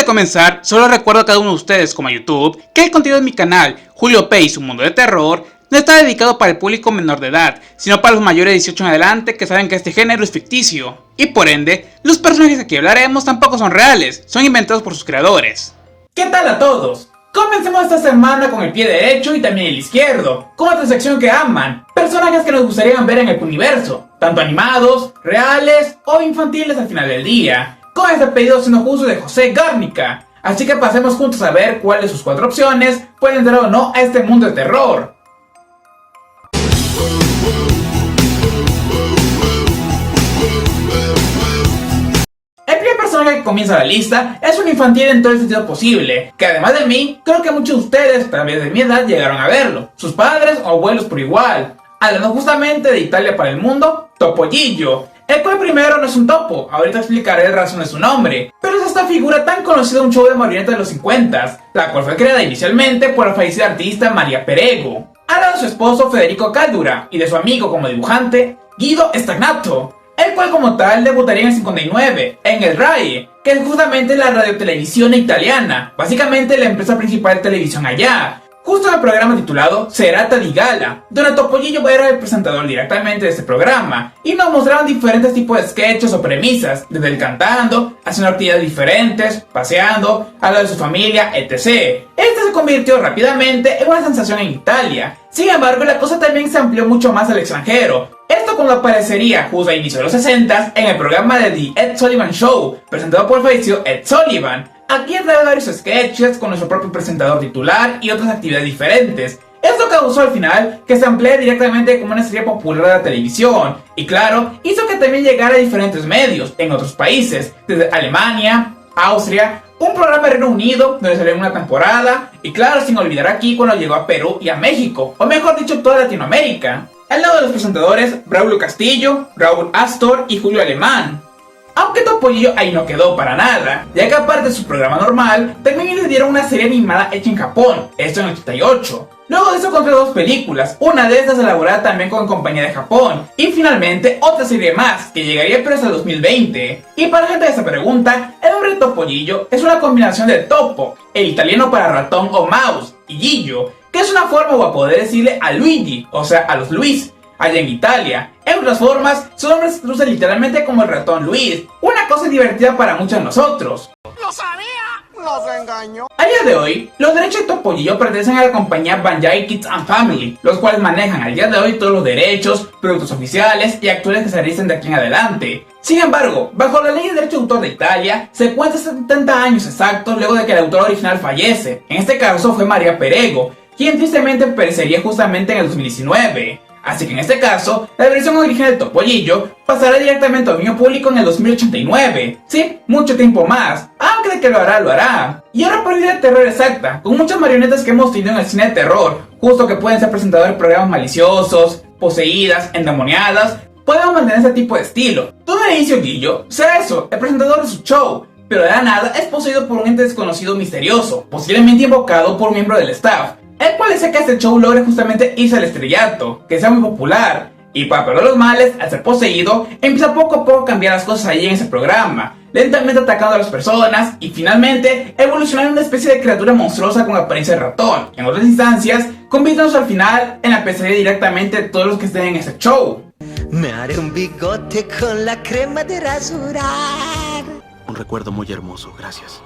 comenzar, solo recuerdo a cada uno de ustedes como a YouTube que el contenido de mi canal, Julio P y su mundo de terror, no está dedicado para el público menor de edad, sino para los mayores de 18 en adelante que saben que este género es ficticio, y por ende, los personajes de que hablaremos tampoco son reales, son inventados por sus creadores. ¿Qué tal a todos? Comencemos esta semana con el pie derecho y también el izquierdo, con otra sección que aman, personajes que nos gustaría ver en el universo, tanto animados, reales o infantiles al final del día, con este pedido siendo justo de José Garnica. Así que pasemos juntos a ver cuál de sus 4 opciones pueden entrar o no a este mundo de terror. El primer personaje que comienza la lista es un infantil en todo el sentido posible, que además de mí, creo que muchos de ustedes, también de mi edad, llegaron a verlo, sus padres o abuelos por igual. Hablando justamente de Italia para el mundo, Topollillo, el cual primero no es un topo, ahorita explicaré la razón de su nombre, pero es esta figura tan conocida de un show de marionetas de los 50, la cual fue creada inicialmente por la fallecida artista María Perego, al lado de su esposo Federico Caldura y de su amigo como dibujante, Guido Stagnato, el cual como tal debutaría en el 59, en el RAI, que es justamente la radiotelevisione italiana, básicamente la empresa principal de televisión allá, justo en el programa titulado Serata di Gala, donde Topollillo era el presentador directamente de este programa, y nos mostraban diferentes tipos de sketches o premisas, desde el cantando, haciendo actividades diferentes, paseando, hablando de su familia, etc. Este se convirtió rápidamente en una sensación en Italia. Sin embargo, la cosa también se amplió mucho más al extranjero. Esto cuando aparecería justo a inicio de los 60 en el programa de The Ed Sullivan Show, presentado por el fallecido Ed Sullivan. Aquí trae varios sketches con nuestro propio presentador titular y otras actividades diferentes. Esto causó al final que se ampliara directamente como una serie popular de la televisión, y claro, hizo que también llegara a diferentes medios en otros países, desde Alemania, Austria, un programa de Reino Unido donde salió en una temporada, y claro, sin olvidar aquí cuando llegó a Perú y a México, o mejor dicho toda Latinoamérica. Al lado de los presentadores, Braulio Castillo, Raúl Astor y Julio Alemán. Aunque Topollillo ahí no quedó para nada, ya que aparte de su programa normal, también le dieron una serie animada hecha en Japón, esto en el 88. Luego de eso encontré 2 películas, una de estas elaborada también con compañía de Japón, y finalmente otra serie más, que llegaría pero hasta el 2020. Y para la gente que se pregunta, el nombre de Topollillo es una combinación de topo, el italiano para ratón o mouse, y gillo, que es una forma o a poder decirle a Luigi, o sea a los Luis, allá en Italia. En otras formas, su nombre se traduce literalmente como el ratón Luis, una cosa divertida para muchos de nosotros. ¡Lo sabía! ¡Nos engañó! A día de hoy, los derechos de Topollillo pertenecen a la compañía Banjai Kids and Family, los cuales manejan al día de hoy todos los derechos, productos oficiales y actores que se realicen de aquí en adelante. Sin embargo, bajo la ley de derecho de autor de Italia, se cuenta 70 años exactos luego de que el autor original fallece. En este caso fue María Perego, quien tristemente perecería justamente en el 2019. Así que en este caso, la versión original de Topollillo pasará directamente al dominio público en el 2089. Sí, mucho tiempo más, aunque de que lo hará, lo hará. Y ahora por idea de terror exacta, con muchas marionetas que hemos tenido en el cine de terror, justo que pueden ser presentadores de programas maliciosos, poseídas, endemoniadas, podemos mantener ese tipo de estilo. Todo el inicio Guillo será eso, el presentador de su show, pero de la nada es poseído por un ente desconocido misterioso, posiblemente invocado por un miembro del staff, el cual desea que este show logre justamente irse al estrellato, que sea muy popular, y para perder los males, al ser poseído, empieza poco a poco a cambiar las cosas ahí en ese programa, lentamente atacando a las personas, y finalmente evolucionando en una especie de criatura monstruosa con apariencia de ratón. En otras instancias, convirtiéndose al final en la pesadilla directamente de todos los que estén en ese show. Me haré un bigote con la crema de rasurar. Un recuerdo muy hermoso, gracias.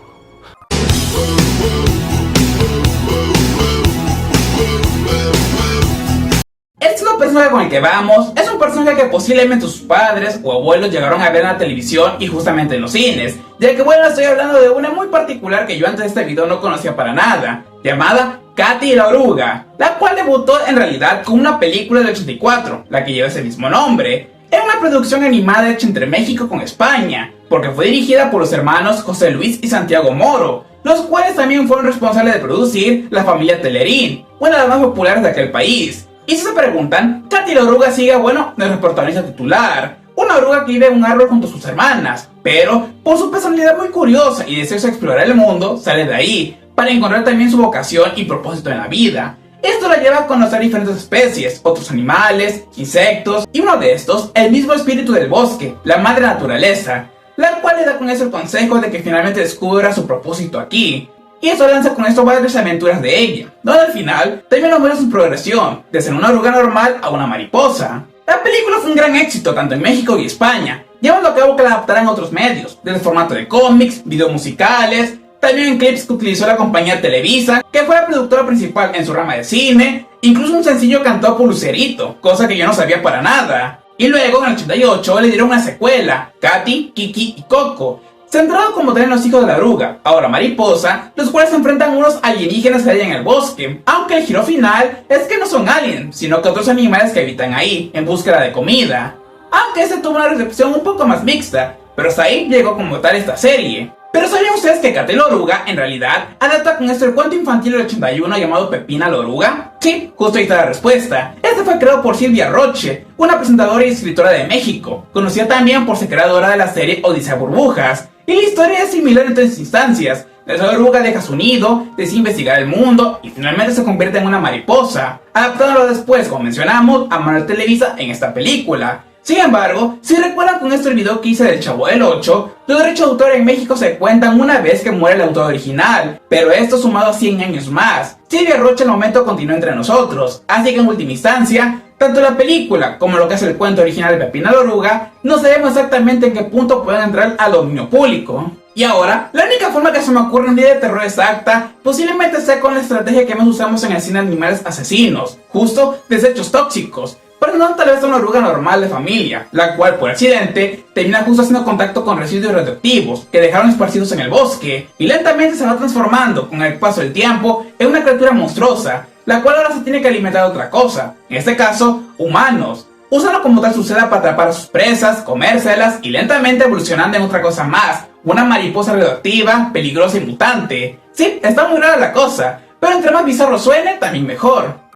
El segundo personaje con el que vamos es un personaje que posiblemente sus padres o abuelos llegaron a ver en la televisión y justamente en los cines, ya que bueno, estoy hablando de una muy particular que yo antes de este video no conocía para nada, llamada Katy la Oruga, la cual debutó en realidad con una película del 84, la que lleva ese mismo nombre. Es una producción animada hecha entre México con España, porque fue dirigida por los hermanos José Luis y Santiago Moro, los cuales también fueron responsables de producir La Familia Telerín, una de las más populares de aquel país. Y si se preguntan, Katy la Oruga sigue, bueno, nuestro protagonista titular, una oruga que vive en un árbol junto a sus hermanas, pero por su personalidad muy curiosa y deseos de explorar el mundo, sale de ahí, para encontrar también su vocación y propósito en la vida. Esto la lleva a conocer diferentes especies, otros animales, insectos, y uno de estos, el mismo espíritu del bosque, la madre naturaleza, la cual le da con eso el consejo de que finalmente descubra su propósito aquí. Y eso lanza con esto varias aventuras de ella, donde al final termina ver su progresión, de ser una oruga normal a una mariposa. La película fue un gran éxito tanto en México y España, llevando a cabo que la adaptaran a otros medios, desde el formato de cómics, videos musicales, también en clips que utilizó la compañía Televisa, que fue la productora principal en su rama de cine, incluso un sencillo cantado por Lucerito, cosa que yo no sabía para nada. Y luego en el 88 le dieron una secuela, Katy, Kiki y Coco, centrado como tal en los hijos de la oruga, ahora mariposa, los cuales se enfrentan a unos alienígenas que hay en el bosque, aunque el giro final es que no son aliens, sino que otros animales que habitan ahí, en búsqueda de comida. Aunque este tuvo una recepción un poco más mixta, pero hasta ahí llegó como tal esta serie. Pero ¿sabían ustedes que Katy la oruga, en realidad, adapta con esto el cuento infantil del 81 llamado Pepina la oruga? Sí, justo ahí está la respuesta. Este fue creado por Silvia Roche, una presentadora y escritora de México, conocida también por ser creadora de la serie Odisea Burbujas. Y la historia es similar en todas instancias. La oruga deja su nido, decide investigar el mundo y finalmente se convierte en una mariposa, adaptándolo después, como mencionamos, a Manuel Televisa en esta película. Sin embargo, si recuerdan con esto el video que hice del Chavo del 8, los derechos de autor en México se cuentan una vez que muere el autor original, pero esto sumado a 100 años más. Silvia Roche al momento continúa entre nosotros, así que en última instancia, tanto la película como lo que es el cuento original de Pepina la oruga, no sabemos exactamente en qué punto pueden entrar al dominio público. Y ahora, la única forma que se me ocurre un día de terror exacta, posiblemente sea con la estrategia que más usamos en el cine de animales asesinos, justo desechos tóxicos. Pero no tal vez una oruga normal de familia, la cual por accidente termina justo haciendo contacto con residuos radioactivos que dejaron esparcidos en el bosque y lentamente se va transformando con el paso del tiempo en una criatura monstruosa, la cual ahora se tiene que alimentar de otra cosa, en este caso, humanos. Úsalo como tal su seda para atrapar a sus presas, comérselas y lentamente evolucionando en otra cosa más, una mariposa radioactiva, peligrosa y mutante. Sí, está muy rara la cosa, pero entre más bizarro suene, también mejor.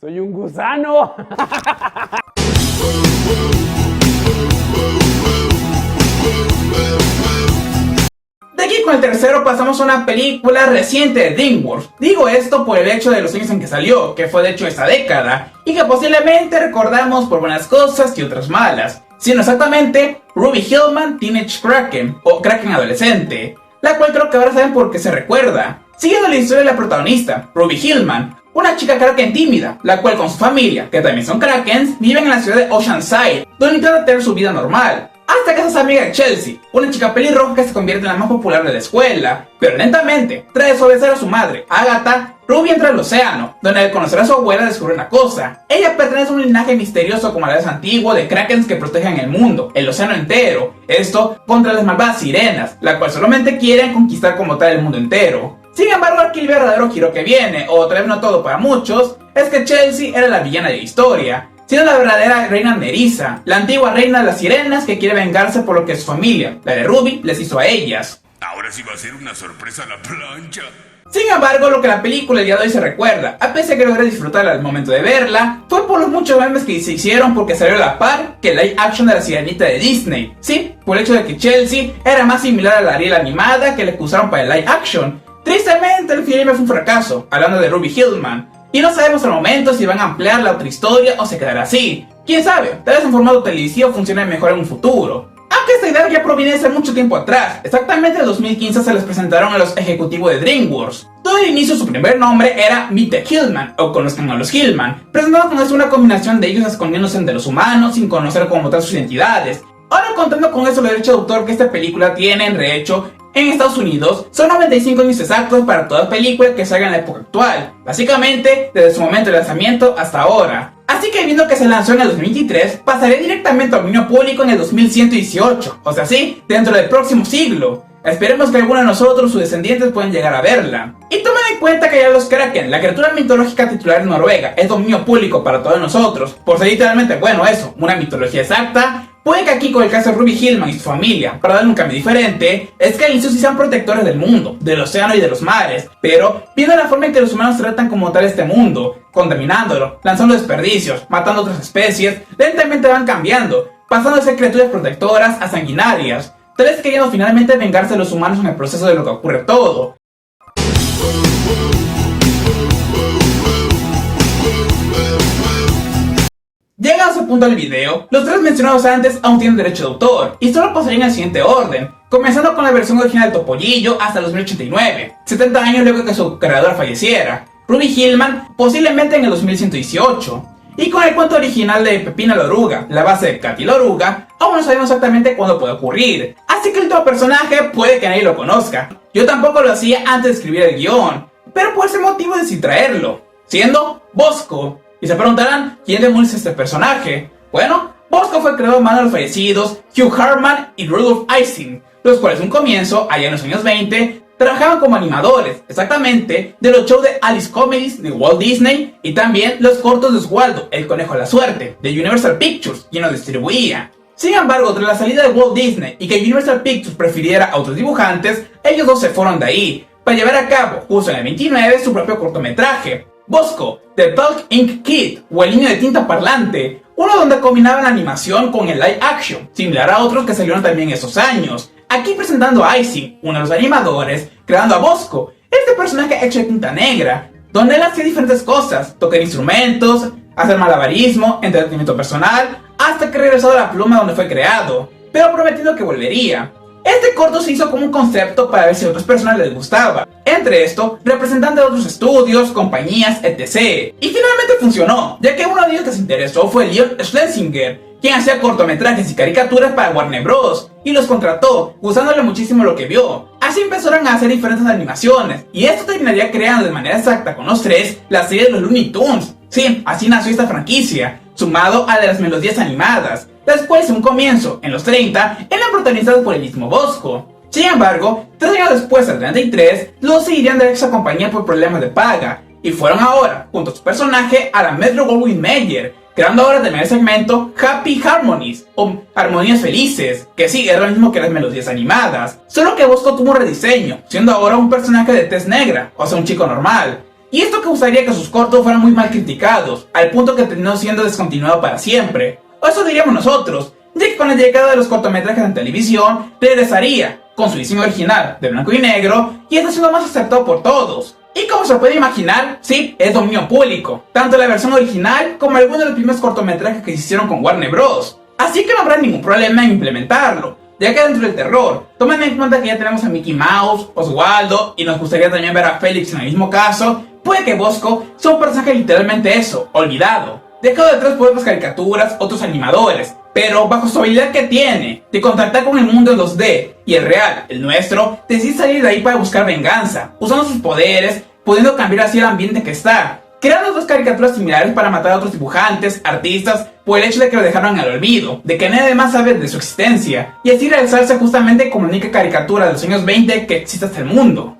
¡Soy un gusano! De aquí con el tercero pasamos a una película reciente de DreamWorks. Digo esto por el hecho de los años en que salió, que fue de hecho esta década, y que posiblemente recordamos por buenas cosas y otras malas, siendo exactamente Ruby Hillman Teenage Kraken, o Kraken Adolescente, la cual creo que ahora saben por qué se recuerda. Siguiendo la historia de la protagonista, Ruby Hillman, una chica kraken tímida, la cual con su familia, que también son krakens, viven en la ciudad de Oceanside, donde intenta tener su vida normal. Hasta que se hace amiga de Chelsea, una chica pelirroja que se convierte en la más popular de la escuela. Pero lentamente, tras desobedecer a su madre, Agatha, Ruby entra al océano, donde al conocer a su abuela descubre una cosa. Ella pertenece a un linaje misterioso como la vez antiguo de krakens que protegen el mundo, el océano entero. Esto contra las malvadas sirenas, la cual solamente quieren conquistar como tal el mundo entero. Sin embargo, aquí el verdadero giro que viene, o tal vez no todo para muchos, es que Chelsea era la villana de la historia, siendo la verdadera reina Nerissa, la antigua reina de las sirenas que quiere vengarse por lo que su familia, la de Ruby, les hizo a ellas. Ahora sí va a ser una sorpresa la plancha. Sin embargo, lo que la película el día de hoy se recuerda, a pesar de que logré disfrutarla al momento de verla, fue por los muchos memes que se hicieron porque salió a la par que el live action de la sirenita de Disney. Sí, por el hecho de que Chelsea era más similar a la Ariel animada que le usaron para el live action. Tristemente, el filme fue un fracaso, hablando de Ruby Hillman, y no sabemos al momento si van a ampliar la otra historia o se quedará así. Quién sabe, tal vez en formato televisivo funcione mejor en un futuro. Aunque esta idea ya proviene de hace mucho tiempo atrás, exactamente en 2015 se les presentaron a los ejecutivos de DreamWorks. Todo el inicio su primer nombre era Meet the Hillman, o Conozcan a los Hillman, presentando con eso una combinación de ellos escondiéndose entre los humanos sin conocer como tal sus identidades. Ahora contando con eso los derechos de autor que esta película tiene en derecho en Estados Unidos, son 95 años exactos para toda película que salga en la época actual, básicamente desde su momento de lanzamiento hasta ahora. Así que viendo que se lanzó en el 2023, pasaré directamente al dominio público en el 2118, o sea sí, dentro del próximo siglo. Esperemos que alguno de nosotros, sus descendientes, puedan llegar a verla. Y tomen en cuenta que ya los Kraken, la criatura mitológica titular de Noruega, es dominio público para todos nosotros, por ser literalmente, bueno eso, una mitología exacta. Puede que aquí con el caso de Ruby Hillman y su familia, para darle un cambio diferente, es que al inicio sí sean protectores del mundo, del océano y de los mares, pero viendo la forma en que los humanos tratan como tal este mundo, contaminándolo, lanzando desperdicios, matando otras especies, lentamente van cambiando, pasando de ser criaturas protectoras a sanguinarias, tal vez queriendo finalmente vengarse de los humanos en el proceso de lo que ocurre todo. Llegado a ese punto del video, los tres mencionados antes aún tienen derecho de autor, y solo pasarían en el siguiente orden, comenzando con la versión original de Topollillo hasta el 2089, 70 años luego de que su creadora falleciera, Ruby Hillman posiblemente en el 2118, y con el cuento original de Pepina la Oruga, la base de Katy la Oruga, aún no sabemos exactamente cuándo puede ocurrir, así que el último personaje puede que nadie lo conozca. Yo tampoco lo hacía antes de escribir el guión, pero por ese motivo decidí traerlo, siendo Bosco. Y se preguntarán, ¿quién demonios es este personaje? Bueno, Bosco fue creado a mano de los fallecidos Hugh Hartman y Rudolph Ising, los cuales en un comienzo, allá en los años 20, trabajaban como animadores, exactamente, de los shows de Alice Comedies de Walt Disney y también los cortos de Oswaldo, el conejo de la suerte, de Universal Pictures, quien los distribuía. Sin embargo, tras la salida de Walt Disney y que Universal Pictures prefiriera a otros dibujantes, ellos dos se fueron de ahí, para llevar a cabo, justo en el 29, su propio cortometraje, Bosco, The Talk Ink Kid, o el niño de tinta parlante, uno donde combinaban la animación con el live action, similar a otros que salieron también esos años. Aquí presentando a Ising, uno de los animadores, creando a Bosco, este personaje hecho de tinta negra, donde él hacía diferentes cosas, tocar instrumentos, hacer malabarismo, entretenimiento personal, hasta que regresó a la pluma donde fue creado, pero prometiendo que volvería. Este corto se hizo como un concepto para ver si a otras personas les gustaba, entre esto, representantes de otros estudios, compañías, etc. Y finalmente funcionó, ya que uno de ellos que se interesó fue Leon Schlesinger, quien hacía cortometrajes y caricaturas para Warner Bros. Y los contrató, gustándole muchísimo lo que vio. Así empezaron a hacer diferentes animaciones, y esto terminaría creando de manera exacta con los tres la serie de los Looney Tunes. Sí, así nació esta franquicia, sumado a de las melodías animadas, las cuales en un comienzo, en los 30, eran protagonizadas por el mismo Bosco. Sin embargo, 3 años después, en el 33, los seguirían de esa compañía por problemas de paga, y fueron ahora, junto a su personaje, a la Metro-Goldwyn-Mayer, creando ahora también el segmento Happy Harmonies, o Armonías Felices, que sí, es lo mismo que las melodías animadas, solo que Bosco tuvo un rediseño, siendo ahora un personaje de tez negra, o sea un chico normal, y esto causaría que sus cortos fueran muy mal criticados, al punto que terminó siendo descontinuado para siempre, o eso diríamos nosotros, ya que con la llegada de los cortometrajes en televisión, regresaría, con su diseño original, de blanco y negro, y está siendo más aceptado por todos. Y como se puede imaginar, sí, es dominio público, tanto la versión original como algunos de los primeros cortometrajes que se hicieron con Warner Bros. Así que no habrá ningún problema en implementarlo, ya que dentro del terror, tomen en cuenta que ya tenemos a Mickey Mouse, Oswaldo, y nos gustaría también ver a Félix en el mismo caso, puede que Bosco sea un personaje literalmente eso, olvidado, dejado detrás por otras caricaturas, otros animadores, pero bajo su habilidad que tiene de contactar con el mundo en 2D y el real, el nuestro, decide salir de ahí para buscar venganza, usando sus poderes, pudiendo cambiar así el ambiente que está, creando dos caricaturas similares para matar a otros dibujantes, artistas, por el hecho de que lo dejaron al olvido, de que nadie más sabe de su existencia, y así realizarse justamente como la única caricatura de los años 20 que existe hasta el mundo.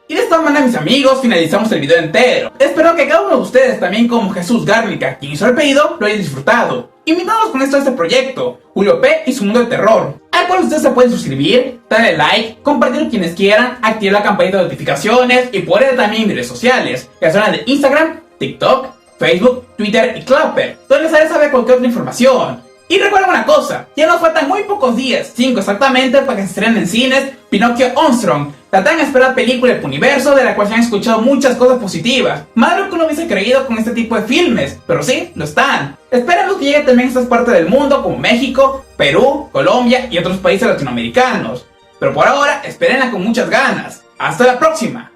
Y de esta manera, mis amigos, finalizamos el video entero. Espero que cada uno de ustedes, también como Jesús Garnica, quien hizo el pedido, lo hayan disfrutado. Invitados con esto a este proyecto, Julio P y su mundo de terror, al cual ustedes se pueden suscribir, darle like, compartirlo quienes quieran, activar la campanita de notificaciones y poner también en redes sociales, que son las de Instagram, TikTok, Facebook, Twitter y Clapper, donde les haré saber cualquier otra información. Y recuerden una cosa, ya nos faltan muy pocos días, 5 exactamente, para que se estrenen en cines Pinocchio Armstrong, la tan esperada película del universo de la cual se han escuchado muchas cosas positivas, más de lo que uno hubiese creído con este tipo de filmes, pero sí, lo están. Esperemos que llegue también a estas partes del mundo como México, Perú, Colombia y otros países latinoamericanos, pero por ahora, espérenla con muchas ganas. ¡Hasta la próxima!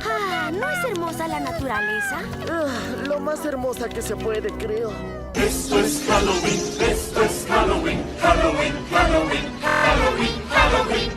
Ah, ¿no es hermosa la naturaleza? Lo más hermosa que se puede, creo. Esto es Halloween, esto es Halloween, Halloween, Halloween, Halloween.